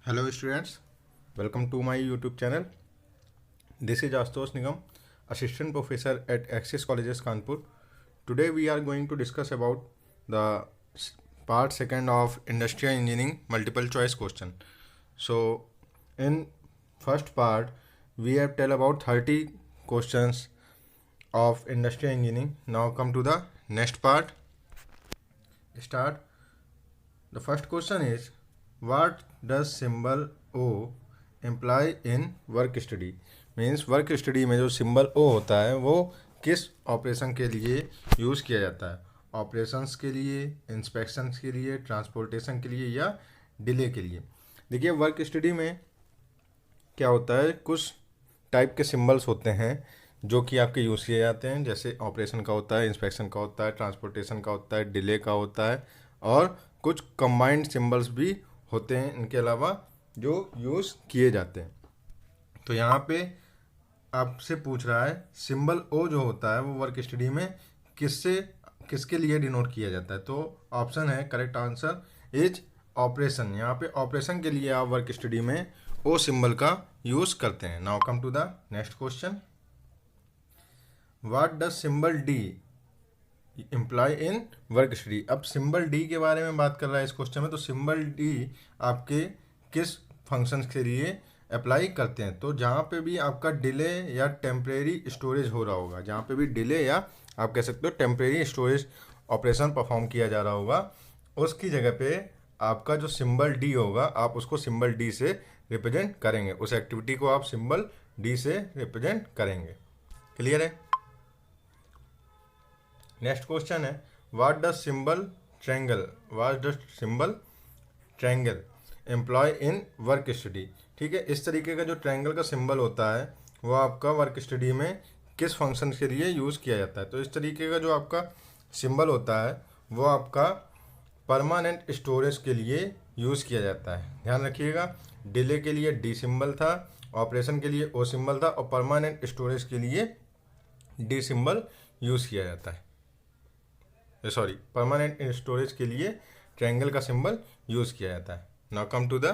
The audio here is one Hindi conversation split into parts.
Hello students, welcome to my YouTube channel. This is Ashutosh Nigam, Assistant Professor at Axis Colleges Kanpur. Today we are going to discuss about the part second of Industrial Engineering multiple choice question. So in first part we have tell about 30 questions of Industrial Engineering. Now come to the next part. Start. The first question is, what does symbol O imply in work study? Means work study में जो सिंबल O होता है वो किस ऑपरेशन के लिए यूज़ किया जाता है? ऑपरेशंस के लिए, इंस्पेक्शंस के लिए, ट्रांसपोर्टेशन के लिए या डिले के लिए? देखिए वर्क स्टडी में क्या होता है, कुछ टाइप के सिंबल्स होते हैं जो कि आपके यूज़ किए जाते हैं, जैसे ऑपरेशन का होता है, इंस्पेक्शन का होता है, ट्रांसपोर्टेशन का होता है, डिले का होता है, और कुछ कंबाइंड सिंबल्स भी होते हैं इनके अलावा जो यूज़ किए जाते हैं। तो यहाँ पे आपसे पूछ रहा है सिंबल ओ जो होता है वो वर्क स्टडी में किसके लिए डिनोट किया जाता है? तो ऑप्शन है, करेक्ट आंसर इज ऑपरेशन। यहाँ पे ऑपरेशन के लिए आप वर्क स्टडी में ओ सिंबल का यूज़ करते हैं। Now come to the next question, what does symbol D imply in work study? अब सिंबल डी के बारे में बात कर रहा है इस क्वेश्चन में। तो सिंबल डी आपके किस फंक्शंस के लिए अप्लाई करते हैं? तो जहाँ पे भी आपका डिले या टेम्परेरी स्टोरेज हो रहा होगा, जहाँ पे भी डिले या आप कह सकते हो टेम्परेरी स्टोरेज ऑपरेशन परफॉर्म किया जा रहा होगा, उसकी जगह पे आपका जो सिंबल डी होगा आप उसको सिंबल डी से रिप्रेजेंट करेंगे। उस एक्टिविटी को आप सिंबल डी से रिप्रेजेंट करेंगे। क्लियर है? नेक्स्ट क्वेश्चन है, what does symbol triangle employ in work study? ठीक है, इस तरीके का जो ट्रायंगल का सिंबल होता है वो आपका वर्क स्टडी में किस फंक्शन के लिए यूज़ किया जाता है? तो इस तरीके का जो आपका सिंबल होता है वो आपका परमानेंट स्टोरेज के लिए यूज़ किया जाता है। ध्यान रखिएगा, डिले के लिए डी सिंबल था, ऑपरेशन के लिए ओ सिंबल था, और परमानेंट स्टोरेज के लिए डी सिंबल यूज़ किया जाता है। सॉरी, परमानेंट स्टोरेज के लिए ट्रायंगल का सिंबल यूज़ किया जाता है। Now come to the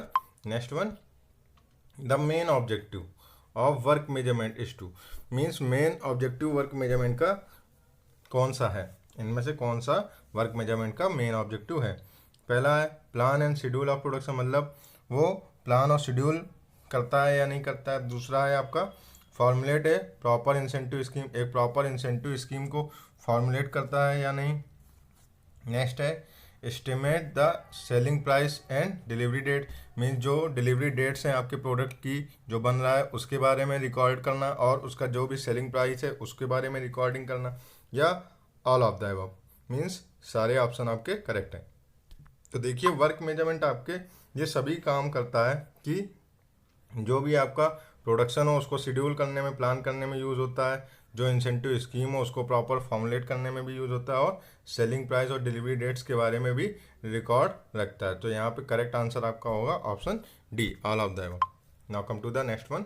next one, the main objective of work measurement is to. Means main objective work measurement का कौन सा है? इनमें से कौन सा वर्क मेजरमेंट का मेन ऑब्जेक्टिव है? पहला है plan and schedule of production, मतलब वो प्लान और शेड्यूल करता है या नहीं करता है। दूसरा है आपका फॉर्मुलेट है प्रॉपर इंसेंटिव स्कीम, एक प्रॉपर इंसेंटिव स्कीम को फॉर्मुलेट करता है या नहीं। नेक्स्ट है estimate the selling price and delivery date, means जो डिलीवरी डेट्स हैं आपके प्रोडक्ट की जो बन रहा है उसके बारे में रिकॉर्ड करना, और उसका जो भी सेलिंग प्राइस है उसके बारे में रिकॉर्डिंग करना, या all of the above. Means सारे ऑप्शन आपके करेक्ट हैं। तो देखिए वर्क मेजरमेंट आपके ये सभी काम करता है कि जो भी आपका प्रोडक्शन हो उसको शेड्यूल करने में, प्लान करने में यूज़ होता है, जो इंसेंटिव स्कीम हो उसको प्रॉपर फॉर्मुलेट करने में भी यूज़ होता है, और सेलिंग प्राइस और डिलीवरी डेट्स के बारे में भी रिकॉर्ड रखता है। तो यहाँ पे करेक्ट आंसर आपका होगा option D, all of the above. Now come to the next one,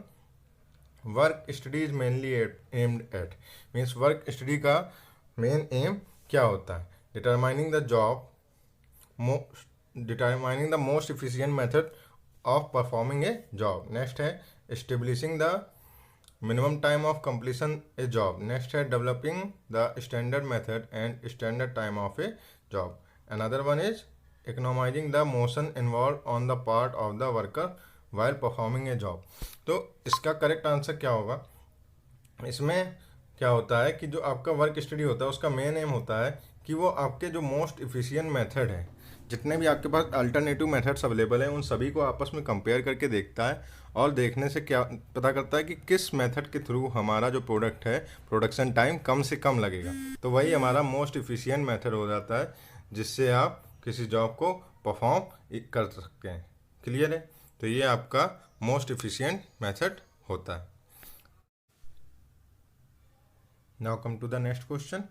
work study is mainly aimed at. Means work study का मेन एम क्या होता है? Determining the most efficient method of performing a job. Next है establishing the minimum time of completion a job. Next है developing the standard method and standard time of a job. Another one is economising the motion involve on the part of the worker while performing a job. तो इसका करेक्ट आंसर क्या होगा? इसमें क्या होता है कि जो आपका वर्क स्टडी होता है उसका मेन एम होता है कि वो आपके जो मोस्ट इफिशिएंट मेथड है, जितने भी आपके पास अल्टरनेटिव मेथड्स अवेलेबल हैं उन सभी को आपस में कंपेयर करके देखता है, और देखने से क्या पता करता है कि किस मेथड के थ्रू हमारा जो प्रोडक्ट है प्रोडक्शन टाइम कम से कम लगेगा। तो वही हमारा मोस्ट इफिशिएंट मेथड हो जाता है जिससे आप किसी जॉब को परफॉर्म कर सकते हैं। क्लियर है? तो ये आपका मोस्ट इफिशिएंट मेथड होता है। Now come to the next question,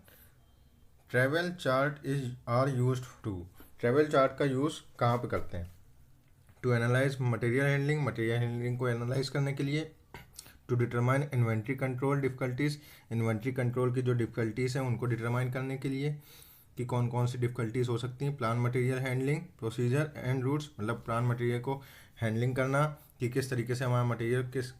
travel chart are used to. Travel chart का यूज़ कहाँ पे करते हैं? टू एनालाइज मटेरियल हैंडलिंग को एनालाइज करने के लिए, to determine inventory control difficulties, inventory control की जो डिफ़िकल्टीज़ हैं उनको डिटरमाइन करने के लिए, कि कौन कौन सी डिफ़िकल्टीज हो सकती हैं। Plan material handling, procedure and routes, मतलब प्लान मटेरियल को हैंडलिंग करना कि किस तरीके से हमारा मटेरियल किस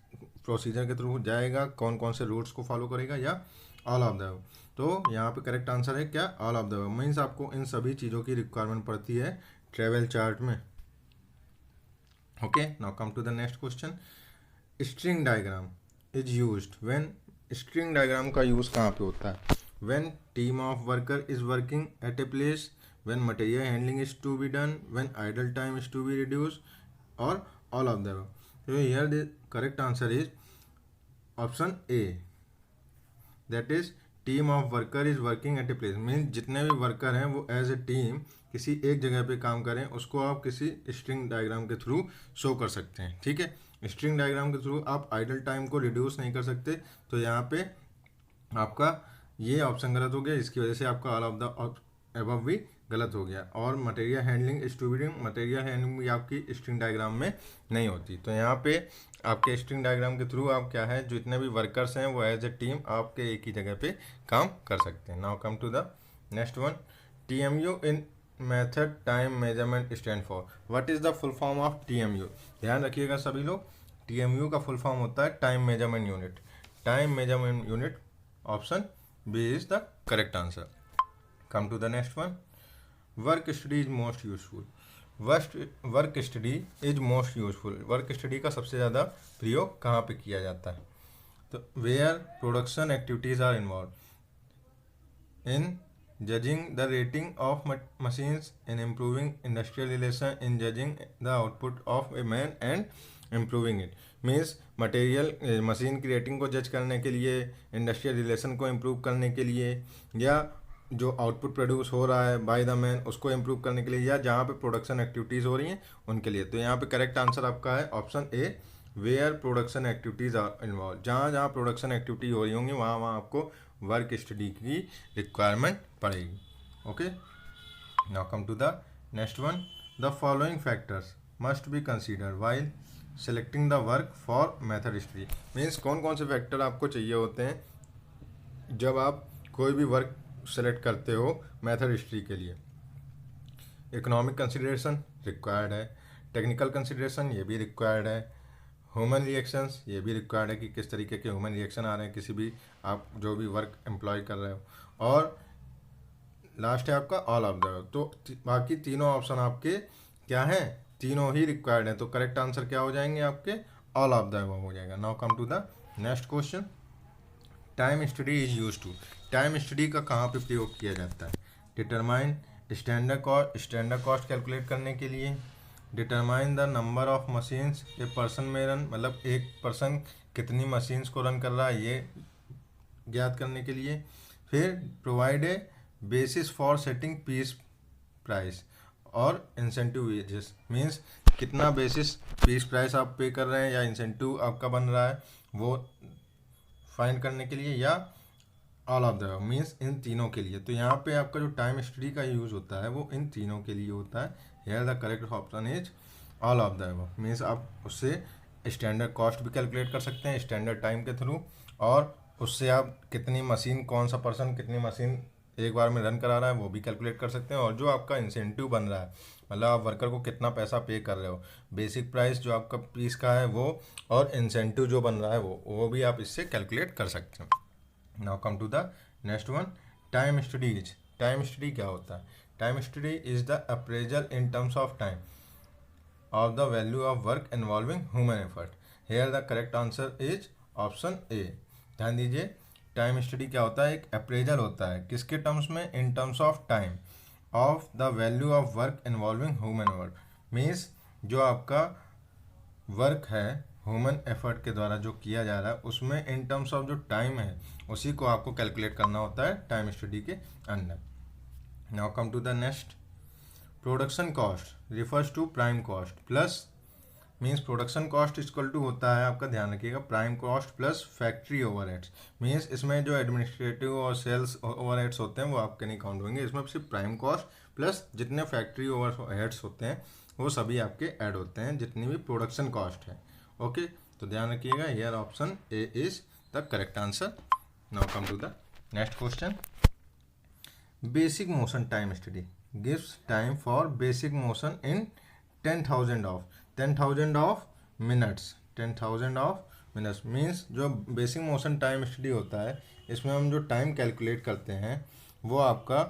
प्रोसीजर के थ्रू जाएगा, कौन कौन से रूट्स को फॉलो करेगा, या ऑल ऑफ द। तो यहाँ पे करेक्ट आंसर है क्या, ऑल ऑफ द। मीन्स आपको इन सभी चीज़ों की रिक्वायरमेंट पड़ती है ट्रेवल चार्ट में। Okay, now come to the next question. String diagram is used when, string diagram का यूज़ कहाँ पे होता है, when team of worker is working at a place, when material handling is to be done, when idle time is to be reduce, और all of the. So here the correct answer is option A, that is team of worker is working at a place, means जितने भी वर्कर हैं वो एज ए टीम किसी एक जगह पे काम करें, उसको आप किसी स्ट्रिंग डायग्राम के थ्रू शो कर सकते हैं। ठीक है, स्ट्रिंग डायग्राम के थ्रू आप आइडल टाइम को रिड्यूस नहीं कर सकते, तो यहाँ पे आपका ये ऑप्शन गलत हो गया, इसकी वजह से आपका ऑल ऑफ द एबव भी गलत हो गया। और material handling is to be done, material handling भी आपकी स्ट्रिंग डायग्राम में नहीं होती। तो यहाँ पे आपके स्ट्रिंग डायग्राम के थ्रू आप क्या है, जितने भी वर्कर्स हैं वो एज ए टीम आपके एक ही जगह पे काम कर सकते हैं। Now come to the next one. TMU in method time measurement stand for, what is the full form of TMU। ध्यान रखिएगा सभी लोग, TMU का फुल फॉर्म होता है time measurement unit. Time measurement unit, option B is the correct answer. Come to the next one. Work study is most useful, work study is most useful, work study का सबसे ज़्यादा प्रयोग कहाँ पे किया जाता है, तो where production activities are involve in judging the rating of machines, in improving industrial relation, in judging the output of a man and improving it. Means material machine की रेटिंग को जज करने के लिए, इंडस्ट्रियल रिलेशन को इम्प्रूव करने के लिए, या जो आउटपुट प्रोड्यूस हो रहा है बाय द मैन उसको इम्प्रूव करने के लिए, या जहाँ पे प्रोडक्शन एक्टिविटीज़ हो रही हैं उनके लिए। तो यहाँ पे करेक्ट आंसर आपका है option A, where production activities are involve. जहाँ जहाँ प्रोडक्शन एक्टिविटी हो रही होंगी वहाँ वहाँ आपको वर्क स्टडी की रिक्वायरमेंट पड़ेगी। Okay, now come to the next one. The following factors must be consider while selecting the work for method study. Means कौन कौन से फैक्टर आपको चाहिए होते हैं जब आप कोई भी वर्क सेलेक्ट करते हो मेथड हिस्ट्री के लिए। इकोनॉमिक कंसिडरेशन रिक्वायर्ड है, टेक्निकल कंसिडरेशन ये भी रिक्वायर्ड है, ह्यूमन रिएक्शंस ये भी रिक्वायर्ड है कि किस तरीके के ह्यूमन रिएक्शन आ रहे हैं किसी भी आप जो भी वर्क एम्प्लॉय कर रहे हो, और लास्ट है आपका ऑल ऑफ द। तो बाकी तीनों ऑप्शन आपके क्या हैं, तीनों ही रिक्वायर्ड हैं। तो करेक्ट आंसर क्या हो जाएंगे आपके, ऑल ऑफ द हो जाएगा। Now come to the next question. Time study is use to, time study का कहाँ पे प्रयोग किया जाता है, डिटरमाइन स्टैंडर्ड कॉस्ट कैलकुलेट करने के लिए, determine the number of machines a person में रन, मतलब एक पर्सन कितनी मशीन्स को रन कर रहा है ये ज्ञात करने के लिए, फिर provide a basis for setting piece price, और इंसेंटिव वेजेस, मीन्स कितना बेसिस पीस प्राइस आप पे कर रहे हैं या इंसेंटिव आपका बन रहा है वो फाइंड करने के लिए, या all of the means in तीनों के लिए। तो यहाँ पे आपका जो टाइम स्टडी का यूज़ होता है वो इन तीनों के लिए होता है। Here the correct option is all of the means आप उससे स्टैंडर्ड कॉस्ट भी कैलकुलेट कर सकते हैं स्टैंडर्ड टाइम के थ्रू, और उससे आप कितनी मशीन, कौन सा पर्सन कितनी मशीन एक बार में रन करा रहा है वो भी कैलकुलेट कर सकते हैं, और जो आपका इंसेंटिव बन रहा है मतलब आप वर्कर को कितना पैसा पे कर रहे हो, बेसिक प्राइस जो आपका पीस का है वो, और इंसेंटिव जो बन रहा है वो भी आप इससे कैलकुलेट कर सकते हैं। Now come to the next one. Time studies, time study क्या होता है, time study is the appraisal in terms of time of the value of work involving human effort. Here the correct answer is option A. ध्यान दीजिए, टाइम स्टडी क्या होता है, एक अप्रेजल होता है किसके टर्म्स में, इन terms of time of the value of work involving human work. Means जो आपका वर्क है ह्यूमन एफर्ट के द्वारा जो किया जा रहा है उसमें इन टर्म्स ऑफ जो टाइम है उसी को आपको कैलकुलेट करना होता है टाइम स्टडी के अंदर। Now come to the next. Production cost refers to prime cost plus, means production cost equal to होता है आपका, ध्यान रखिएगा, prime cost plus factory overheads. Means इसमें जो एडमिनिस्ट्रेटिव और सेल्स ओवरहेड्स होते हैं वो आपके नहीं काउंट होंगे, इसमें सिर्फ प्राइम कॉस्ट प्लस जितने फैक्ट्री ओवरहेड्स होते हैं वो सभी आपके ऐड होते हैं जितनी भी प्रोडक्शन कॉस्ट है। ओके, तो ध्यान रखिएगा, here option A is the correct answer. Now come to the next question. Basic motion time study gives time for basic motion in 10,000 of minutes 10,000 of minutes means जो बेसिक मोशन टाइम स्टडी होता है इसमें हम जो टाइम कैलकुलेट करते हैं वो आपका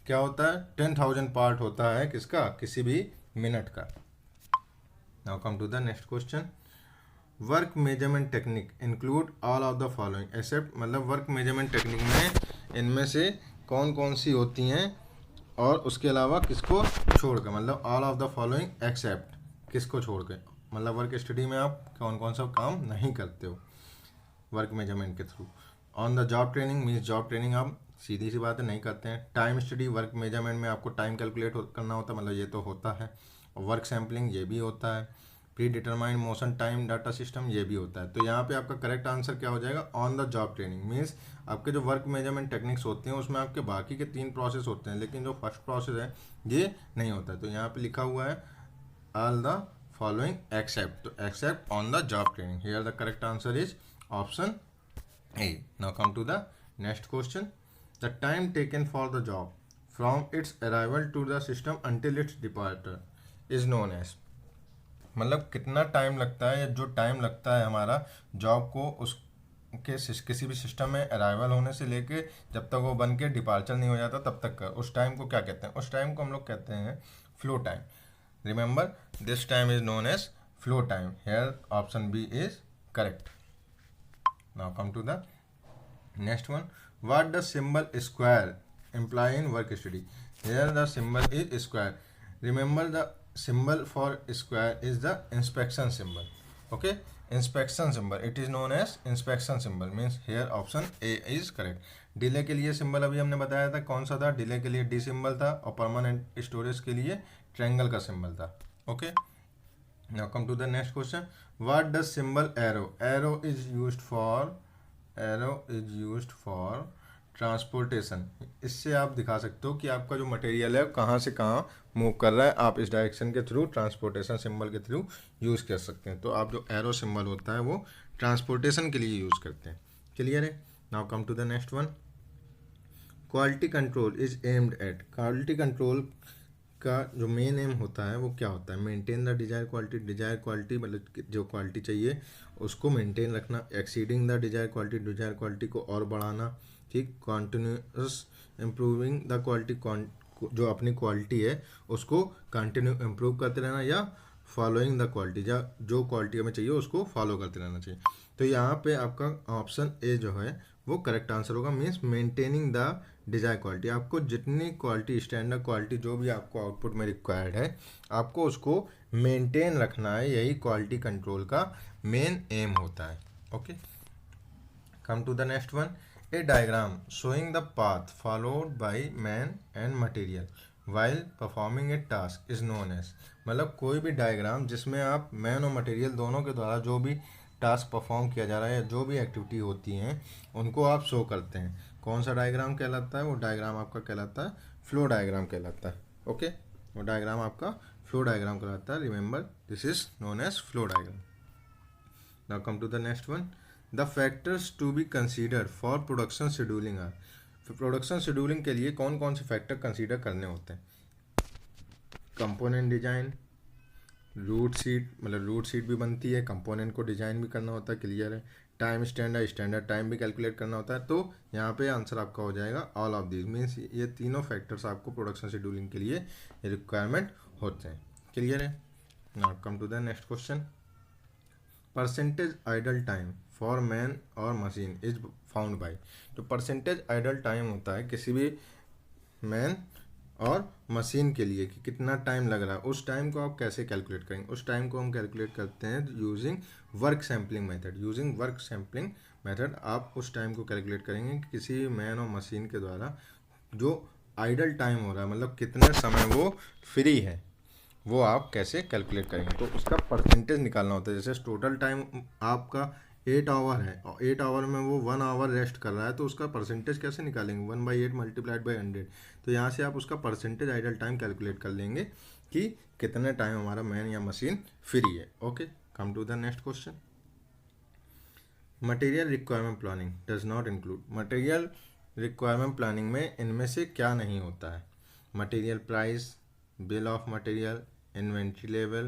क्या होता है 10,000 पार्ट होता है किसका, किसी भी मिनट का। Now come to the next question. Work measurement technique include all of the following except, मतलब वर्क मेजरमेंट टेक्निक में इनमें से कौन कौन सी होती हैं और उसके अलावा किसको छोड़ के, मतलब all of the following accept किसको छोड़ के, मतलब वर्क स्टडी में आप कौन कौन सा काम नहीं करते हो वर्क मेजरमेंट के through. On the job training means job training आप सीधी सी बात है नहीं करते हैं। टाइम स्टडी वर्क मेजरमेंट में आपको टाइम कैलकुलेट करना होता है, मतलब ये तो होता है। वर्क सैम्पलिंग ये भी होता है। Pre determined motion time data system ये भी होता है। तो यहाँ पे आपका करेक्ट आंसर क्या हो जाएगा, on the job training means आपके जो वर्क मेजरमेंट टेक्निक्स होते हैं उसमें आपके बाकी के 3 प्रोसेस होते हैं, लेकिन जो फर्स्ट प्रोसेस है ये नहीं होता है। तो यहाँ पे लिखा हुआ है ऑल द फॉलोइंग एक्सेप्ट, तो except on the job training. Here the correct answer is option A. Now come to the next question. The time taken for the job from its arrival to the system until its departure is known as, मतलब कितना टाइम लगता है या जो टाइम लगता है हमारा जॉब को उसके किसी भी सिस्टम में अराइवल होने से लेके जब तक वो बन के डिपार्चर नहीं हो जाता तब तक का, उस टाइम को क्या कहते हैं, उस टाइम को हम लोग कहते हैं flow time. Remember this time is known as flow time. Here option B is correct. Now come to the next one. What the symbol square imply in work study? Here the symbol is square. Remember the symbol for square is the inspection symbol. Okay, inspection symbol, it is known as inspection symbol means here option A is correct. Delay के लिए सिंबल अभी हमने बताया था कौन सा था, डिले के लिए डी सिंबल था और परमानेंट स्टोरेज के लिए ट्रायंगल का सिंबल था। Okay, now come to the next question. What does symbol arrow, arrow is used for transportation. इससे आप दिखा सकते हो कि आपका जो मटेरियल है कहाँ से कहाँ मूव कर रहा है, आप इस डायरेक्शन के थ्रू ट्रांसपोर्टेशन सिंबल के थ्रू यूज़ कर सकते हैं। तो आप जो एरो सिंबल होता है वो ट्रांसपोर्टेशन के लिए यूज़ करते हैं। क्लियर है। Now come to the next one. Quality control is aimed at, quality control का जो मेन एम होता है वो क्या होता है, maintain the desire quality, desire quality मतलब जो क्वालिटी चाहिए उसको मेंटेन रखना, एक्सीडिंग द डिजायर क्वालिटी को और बढ़ाना, ठीक, कॉन्टिन्यूस इम्प्रूविंग द क्वालिटी, जो अपनी क्वालिटी है उसको कंटिन्यू इम्प्रूव करते रहना, या फॉलोइंग द क्वालिटी, जो क्वालिटी हमें चाहिए उसको फॉलो करते रहना चाहिए। तो यहाँ पे आपका ऑप्शन ए जो है वो करेक्ट आंसर होगा, means maintaining the desire quality. आपको जितनी क्वालिटी स्टैंडर्ड क्वालिटी जो भी आपको आउटपुट में रिक्वायर्ड है आपको उसको मेंटेन रखना है, यही क्वालिटी कंट्रोल का मेन एम होता है। Okay, come to the next one. A diagram showing the path followed by man and material while performing a task is known as, मतलब कोई भी डायग्राम जिसमें आप मैन और मटेरियल दोनों के द्वारा जो भी टास्क परफॉर्म किया जा रहा है या जो भी एक्टिविटी होती हैं उनको आप शो करते हैं, कौन सा डायग्राम कहलाता है, वो डायग्राम आपका कहलाता है फ्लो डायग्राम कहलाता है। ओके, वो डायग्राम आपका फ्लो डायग्राम कहलाता है। Remember this is known as flow diagram. Now come to the next one. The factors to be consider for production scheduling are, production scheduling के लिए कौन कौन से फैक्टर कंसीडर करने होते हैं, कंपोनेंट डिजाइन, रूट सीट, मतलब रूट सीट भी बनती है, कंपोनेंट को डिजाइन भी करना होता है, क्लियर है, टाइम स्टैंडर्ड टाइम भी कैलकुलेट करना होता है। तो यहाँ पे आंसर आपका हो जाएगा ऑल ऑफ दिस, मीन्स ये तीनों फैक्टर्स आपको प्रोडक्शन शेड्यूलिंग के लिए रिक्वायरमेंट होते हैं। क्लियर है। Now come to the next question. Percentage idle time for man और मशीन इज फाउंड बाय, तो परसेंटेज आइडल टाइम होता है किसी भी मैन और मशीन के लिए कि कितना टाइम लग रहा है, उस टाइम को आप कैसे कैलकुलेट करेंगे, उस टाइम को हम कैलकुलेट करते हैं using work sampling method. Using work sampling method आप उस टाइम को कैलकुलेट करेंगे कि किसी मैन और मशीन के द्वारा जो आइडल टाइम हो रहा है, मतलब कितने समय वो फ्री है, वो आप कैसे कैलकुलेट करेंगे। तो उसका परसेंटेज निकालना होता है। जैसे टोटल टाइम आपका 8 आवर है और 8 आवर में वो 1 आवर रेस्ट कर रहा है, तो उसका परसेंटेज कैसे निकालेंगे, 1/8 मल्टीप्लाइड बाई 100। तो यहाँ से आप उसका परसेंटेज आइडल टाइम कैलकुलेट कर लेंगे कि कितने टाइम हमारा मैन या मशीन फ्री है। Okay, come to the next question. Material requirement planning does not include, material requirement planning में इनमें से क्या नहीं होता है? Material price, bill of material, inventory level,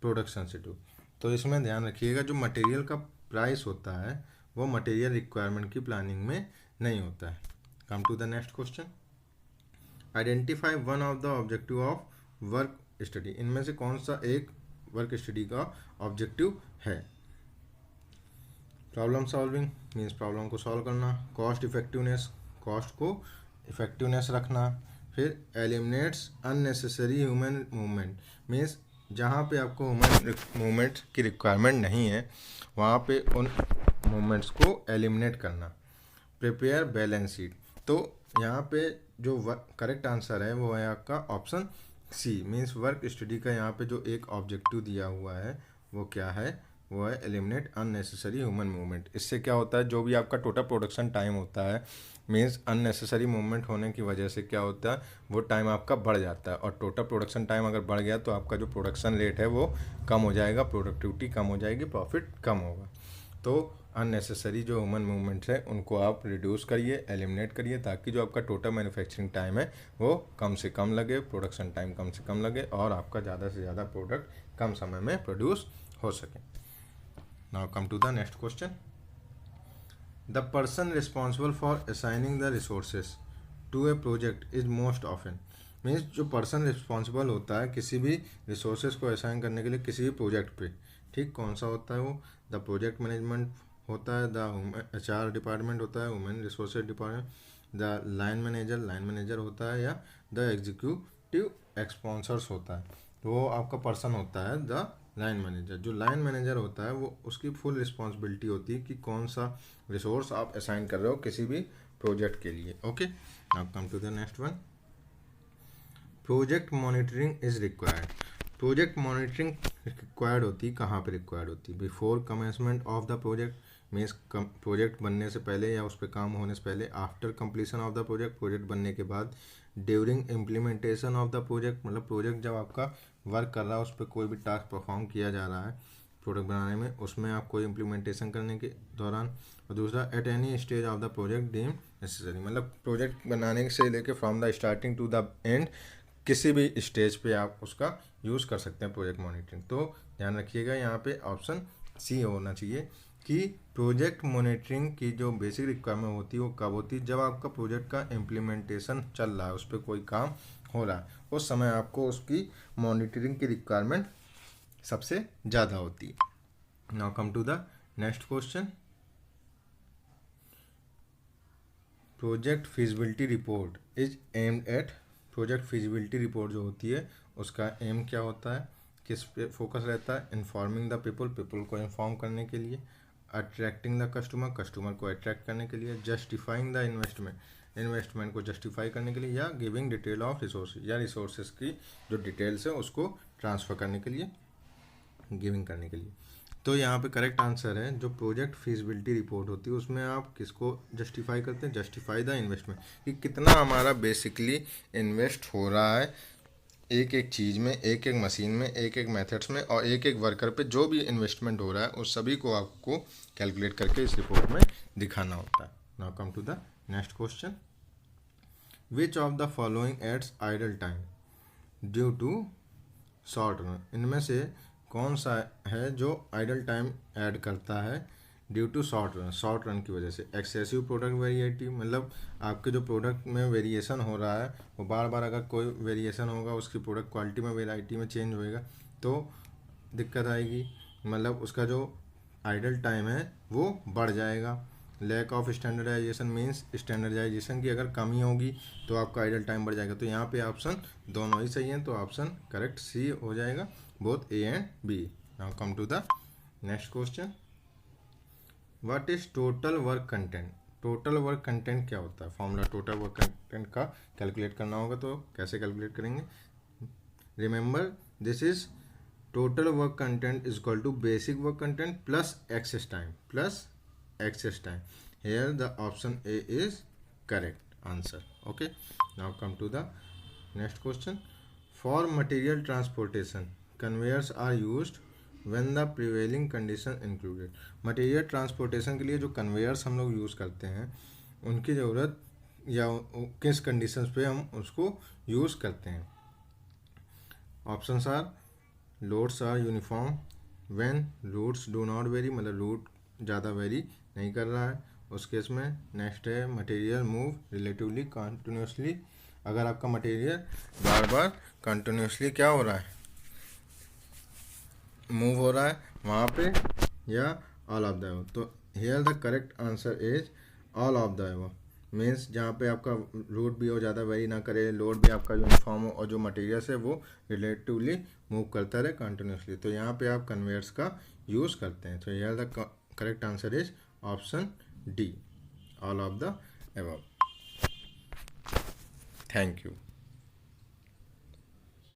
production schedule. तो इसमें ध्यान रखिएगा, जो मटेरियल का प्राइस होता है वो मटेरियल रिक्वायरमेंट की प्लानिंग में नहीं होता है। Come to the next question. Identify one of the objective of work study. इनमें से कौन सा एक वर्क स्टडी का ऑब्जेक्टिव है? प्रॉब्लम सॉल्विंग मीन्स प्रॉब्लम को सॉल्व करना, कॉस्ट इफेक्टिवनेस कॉस्ट को इफेक्टिवनेस रखना, फिर eliminates unnecessary human movement means जहाँ पे आपको ह्यूमन मूवमेंट की रिक्वायरमेंट नहीं है वहाँ पे उन मूवमेंट्स को एलिमिनेट करना, प्रिपेयर बैलेंस शीट। तो यहाँ पे जो करेक्ट आंसर है वो है आपका option C means work study का यहाँ पे जो एक ऑब्जेक्टिव दिया हुआ है वो क्या है? वो है एलिमिनेट अननेसेसरी ह्यूमन मूवमेंट। इससे क्या होता है, जो भी आपका टोटल प्रोडक्शन टाइम होता है मीन्स अननेसेसरी मूवमेंट होने की वजह से क्या होता है, वो टाइम आपका बढ़ जाता है, और टोटल प्रोडक्शन टाइम अगर बढ़ गया तो आपका जो प्रोडक्शन रेट है वो कम हो जाएगा, प्रोडक्टिविटी कम हो जाएगी, प्रॉफिट कम होगा। तो अननेसेसरी जो ह्यूमन मूवमेंट्स है उनको आप रिड्यूस करिए, एलिमिनेट करिए, ताकि जो आपका टोटल मैन्युफैक्चरिंग टाइम है वो कम से कम लगे, प्रोडक्शन टाइम कम से कम लगे, और आपका ज़्यादा से ज़्यादा प्रोडक्ट कम समय में प्रोड्यूस हो सके। Now come to the next question. The person responsible for assigning the resources to a project is most often means जो पर्सन रिस्पॉन्सिबल होता है किसी भी रिसोर्सेज को असाइन करने के लिए किसी भी प्रोजेक्ट पे, ठीक, कौन सा होता है वो? द प्रोजेक्ट मैनेजमेंट होता है, द HR डिपार्टमेंट होता है, human resources department, the line manager होता है, या द एग्जीक्यूटिव स्पॉन्सर्स होता है। तो वो आपका पर्सन होता है द लाइन मैनेजर। जो लाइन मैनेजर होता है वो उसकी फुल रिस्पॉन्सिबिलिटी होती है कि कौन सा रिसोर्स आप असाइन कर रहे हो किसी भी प्रोजेक्ट के लिए। Okay, now come to the next one. Project monitoring is required. Project monitoring required होती है कहाँ पे रिक्वायर्ड होती है? Before commencement of the project means project बनने से पहले या उस पर काम होने से पहले, after completion of the project project बनने के बाद, during implementation of the project मतलब प्रोजेक्ट जब आपका वर्क कर रहा है उस पर कोई भी टास्क परफॉर्म किया जा रहा है प्रोडक्ट बनाने में, उसमें आप कोई इम्प्लीमेंटेशन करने के दौरान, और दूसरा at any stage of the project deem necessary मतलब प्रोजेक्ट बनाने से लेके from the starting to the end किसी भी स्टेज पे आप उसका यूज़ कर सकते हैं प्रोजेक्ट मॉनिटरिंग। तो ध्यान रखिएगा यहाँ पे ऑप्शन सी होना चाहिए कि प्रोजेक्ट मॉनिटरिंग की जो बेसिक रिक्वायरमेंट होती है वो कब होती है? जब आपका प्रोजेक्ट का इम्प्लीमेंटेशन चल रहा है, उस पर कोई काम हो रहा है, उस समय आपको उसकी मॉनिटरिंग की रिक्वायरमेंट सबसे ज़्यादा होती है। Now come to the next question. Project feasibility report is aimed at. Project feasibility report जो होती है उसका एम क्या होता है, किस पे फोकस रहता है? इन्फॉर्मिंग द पीपल को इन्फॉर्म करने के लिए, अट्रैक्टिंग द कस्टमर को अट्रैक्ट करने के लिए, जस्टिफाइंग द इन्वेस्टमेंट को जस्टिफाई करने के लिए, या गिविंग डिटेल ऑफ रिसोर्सेज या रिसोर्सेज की जो डिटेल्स है उसको ट्रांसफ़र करने के लिए, गिविंग करने के लिए। तो यहाँ पे करेक्ट आंसर है जो प्रोजेक्ट फिजिबिलिटी रिपोर्ट होती है उसमें आप किसको जस्टिफाई करते हैं? जस्टिफाई द इन्वेस्टमेंट, कि कितना हमारा बेसिकली इन्वेस्ट हो रहा है एक एक चीज़ में, एक एक मशीन में, एक एक मेथड्स में, और एक एक वर्कर पे जो भी इन्वेस्टमेंट हो रहा है उस सभी को आपको कैलकुलेट करके इस रिपोर्ट में दिखाना होता है। Now come to the next question. Which of the following adds idle time due to short run? इनमें से कौन सा है जो आइडल टाइम ऐड करता है ड्यू टू शॉर्ट रन की वजह से? एक्सेसिव प्रोडक्ट वेरिएटी मतलब आपके जो प्रोडक्ट में वेरिएशन हो रहा है वो बार बार अगर कोई वेरिएशन होगा उसकी प्रोडक्ट क्वालिटी में वेराइटी में चेंज होएगा तो दिक्कत आएगी, मतलब उसका जो आइडल टाइम है वो बढ़ जाएगा। Lack of standardization means standardization की अगर कमी होगी तो आपका आइडल टाइम बढ़ जाएगा। तो यहाँ पे ऑप्शन दोनों ही सही हैं, तो ऑप्शन करेक्ट सी हो जाएगा, both A and B. Now come to the next question. What is total work content? Total work content क्या होता है? फॉर्मूला टोटल वर्क कंटेंट का कैलकुलेट करना होगा, तो कैसे कैलकुलेट करेंगे? Remember this is total work content is equal to basic work content plus excess time. Here the option A is correct answer. Okay, now come to the next question. For material transportation, conveyors are used when the prevailing condition included. Material transportation के लिए जो conveyors हम लोग यूज़ करते हैं उनकी ज़रूरत या किस कंडीशंस पे हम उसको यूज़ करते हैं। Options are loads are uniform, when loads do not vary, मतलब लोड ज़्यादा वेरी नहीं कर रहा है उस केस में। नेक्स्ट है मटेरियल मूव रिलेटिवली कंटिन्यूसली, अगर आपका मटेरियल बार बार कंटिन्यूसली क्या हो रहा है, मूव हो रहा है वहाँ पे, या ऑल ऑफ द अबव। तो here the correct answer is all of the above. Means जहाँ पे आपका लोड भी हो ज़्यादा वेरी ना करे, लोड भी आपका यूनिफॉर्म हो, और जो मटेरियल्स है वो रिलेटिवली मूव करता रहे कंटिन्यूसली, तो यहाँ पे आप कन्वेयर्स का यूज़ करते हैं। तो here the correct answer is option D, all of the above. Thank you.